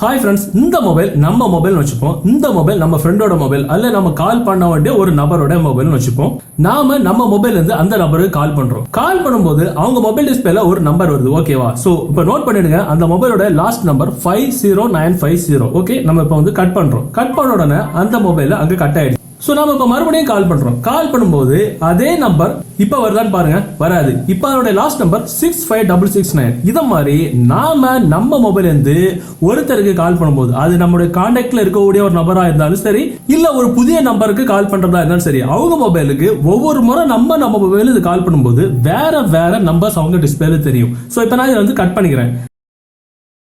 Hi friends, இந்த mobile நம்ம mobile வச்சுப்போம். இந்த மொபைல் நம்ம ஃப்ரெண்டோட மொபைல் அல்ல நம்ம கால் பண்ண வேண்டிய ஒரு நபரோட மொபைல் வச்சுப்போம். நாம நம்ம மொபைல் இருந்து அந்த நபருக்கு கால் பண்றோம். கால் பண்ணும்போது அவங்க மொபைல் டிஸ்பிளேல ஒரு நம்பர் வருது. ஓகேவா? சோ இப்போ நோட் பண்ணிடுங்க. அந்த மொபைலோட லாஸ்ட் நம்பர் 50950. ஓகே, நம்ம இப்போ வந்து கட் பண்றோம். கட் பண்ண உடனே அந்த மொபைல் அங்க கட் ஆயிடுச்சு. சோ நாம இப்ப மறுபடியும் கால் பண்றோம். கால் பண்ணும்போது அதே நம்பர் இப்ப வருதான்னு பாருங்க, வராது. இப்ப அதோட லாஸ்ட் நம்பர் 65669. இத மாதிரி நாம நம்ம மொபைல் இருந்து ஒருத்தருக்கு கால் பண்ணும்போது அது நம்மளுடைய கான்டாக்ட்ல இருக்கக்கூடிய ஒரு நபரா இருந்தாலும் சரி, இல்ல ஒரு புதிய நம்பருக்கு கால் பண்றதா இருந்தாலும் சரி, அவங்க மொபைலுக்கு ஒவ்வொரு முறை நம்ம மொபைலுக்கு கால் பண்ணும்போது வேற நம்பர்ஸ் அவங்க டிஸ்பிளேல தெரியும். சோ இப்ப நான் இதை வந்து கட் பண்ணிக்கிறேன்.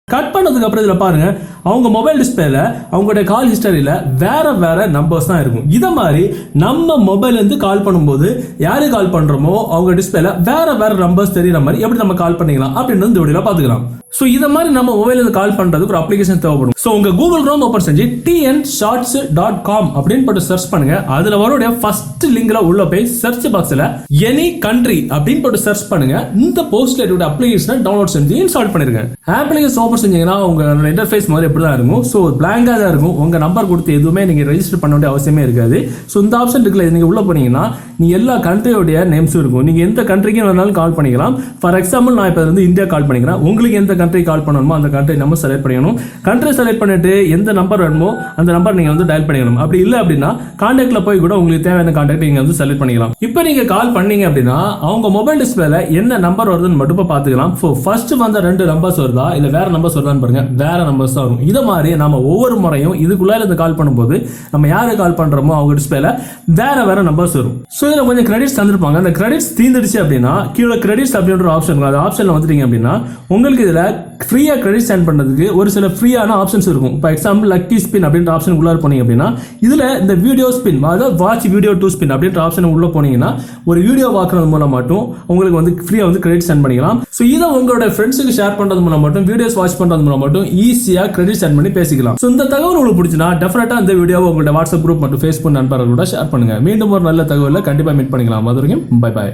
கட் பண்ணதுக்கு அப்புறம் இதுல பாருங்க, அவங்க மொபைல் டிஸ்பிளேல அவங்களுடைய கால் ஹிஸ்டரியில வேற நம்பர்ஸ் தான் இருக்கும். இத மாதிரி நம்ம மொபைல் இருந்து கால் பண்ணும்போது யாரு கால் பண்றோமோ அவங்க டிஸ்பிளேல வேற நம்பர்ஸ் தெரியற மாதிரி எப்படி நம்ம கால் பண்ணிக்கலாம் அப்படின்னு இந்த வீடியோல பாத்துக்கலாம். சோ இத மாதிரி நம்ம மொபைல் இருந்து கால் பண்றதுக்கு ஒரு அப்ளிகேஷன் தேவைப்படும். சோ உங்க கூகுள் குரோம் ஓபன் செஞ்சு tnshots.com அப்படின்னு போட்டு சர்ச் பண்ணுங்க. அதுல வரோட ஃபர்ஸ்ட் லிங்க்ல உள்ள போய் சர்ச் பாக்ஸ்ல எனி கண்ட்ரி அப்படின்னு போட்டு சர்ச் பண்ணுங்க. இந்த போஸ்ட்ல இருக்க அப்ளிகேஷனை டவுன்லோட் செஞ்சு இன்ஸ்டால் பண்ணிருங்க. அப்ளிகேஷன் ஓபன் செஞ்சீங்கன்னா உங்க இன்டர்ஃபேஸ் மாதிரி இப்படி தான் இருக்கும். ஸோ பிளாங்கா தான் இருக்கும். உங்க நம்பர் கொடுத்து எதுவுமே நீங்க ரெஜிஸ்டர் பண்ண வேண்டிய அவசியமே இருக்காது. ஸோ இந்த ஆப்ஷன் இருக்குல்ல, நீங்க உள்ள போனீங்கன்னா நீங்க எல்லா கண்ட்ரியோடைய நேம்ஸும் இருக்கும். நீங்க எந்த கண்ட்ரிக்கு வேணாலும் கால் பண்ணிக்கலாம். ஃபார் எக்ஸாம்பிள் நான் இப்போ வந்து இந்தியா கால் பண்ணிக்கிறேன். உங்களுக்கு எந்த கண்ட்ரி கால் பண்ணணுமோ அந்த கண்ட்ரி நம்பர் செலக்ட் பண்ணிக்கணும். கண்ட்ரி செலக்ட் பண்ணிட்டு எந்த நம்பர் வேணுமோ அந்த நம்பர் நீங்க வந்து டயல் பண்ணிக்கணும். அப்படி இல்லை அப்படின்னா கான்டாக்ட்ல போய் கூட உங்களுக்கு தேவையான கான்டாக்ட் நீங்க வந்து செலக்ட் பண்ணிக்கலாம். இப்போ நீங்க கால் பண்ணீங்க அப்படின்னா அவங்க மொபைல் டிஸ்பிளேல என்ன நம்பர் வருதுன்னு மட்டும் பார்த்துக்கலாம். ஃபர்ஸ்ட் வந்த 2 நம்பர்ஸ் வருதா இல்ல வேற நம்பர்ஸ் வருதான்னு பாருங்க. வேற நம்பர்ஸ் தான் வரும். இத மாதிரி நம்ம ஒவ்வொரு முறையும் இதுக்குள்ள இருந்து கால் பண்ணும்போது நம்ம யாரு கால் பண்றோமோ அவங்க டிஸ்பிளேல வேற நம்பர்ஸ் வரும். சோ இதுல கொஞ்சம் கிரெடிட்ஸ் தந்திருப்பாங்க. அந்த கிரெடிட்ஸ் தீர்ந்துடுச்சு அப்படின்னா கீழே கிரெடிட்ஸ் அப்படின்ற ஆப்ஷன் இருக்கும். அந்த ஆப்ஷன்ல வந்துட்டீங்க அப்படின்னா உங்களுக்கு இதுல ஃப்ரீயா கிரெடிட் சென்ட் பண்றதுக்கு ஒரு சில ஃப்ரீயான ஆப்ஷன்ஸ் இருக்கும். ஃபார் எக்ஸாம்பிள் லக்கி ஸ்பின் அப்படின்ற ஆப்ஷன் உள்ள போனீங்க அப்படின்னா இதுல இந்த வீடியோ ஸ்பின், அதாவது வாட்ச் வீடியோ டு ஸ்பின் அப்படின்ற ஆப்ஷன் உள்ள போனீங்கன்னா ஒரு வீடியோ பார்க்கறது மூலம் மட்டும் உங்களுக்கு வந்து ஃப்ரீயா வந்து கிரெடிட் சென்ட் பண்ணிக்கலாம். சோ இதை உங்களோட ஃப்ரெண்ட்ஸுக்கு ஷேர் பண்றது மூலம் மட்டும், வீடியோஸ் வாட்ச் பண்றது மூலம் மட்டும் ஈஸியா கிரெடிட் சென்ட் பண்ணி பேசிக்கலாம். சோ இந்த தகவல் உங்களுக்கு பிடிச்சினா டெஃபினட்டா இந்த வீடியோவை உங்களோட வாட்ஸ்அப் குரூப் மற்றும் ஃபேஸ்புக் நண்பர்களோட ஷேர் பண்ணுங்க. மீண்டும் ஒரு நல்ல தகவலை கண்டிப்பா மீட் பண்ணிக்கலாம். அது வரைக்கும் பை பை.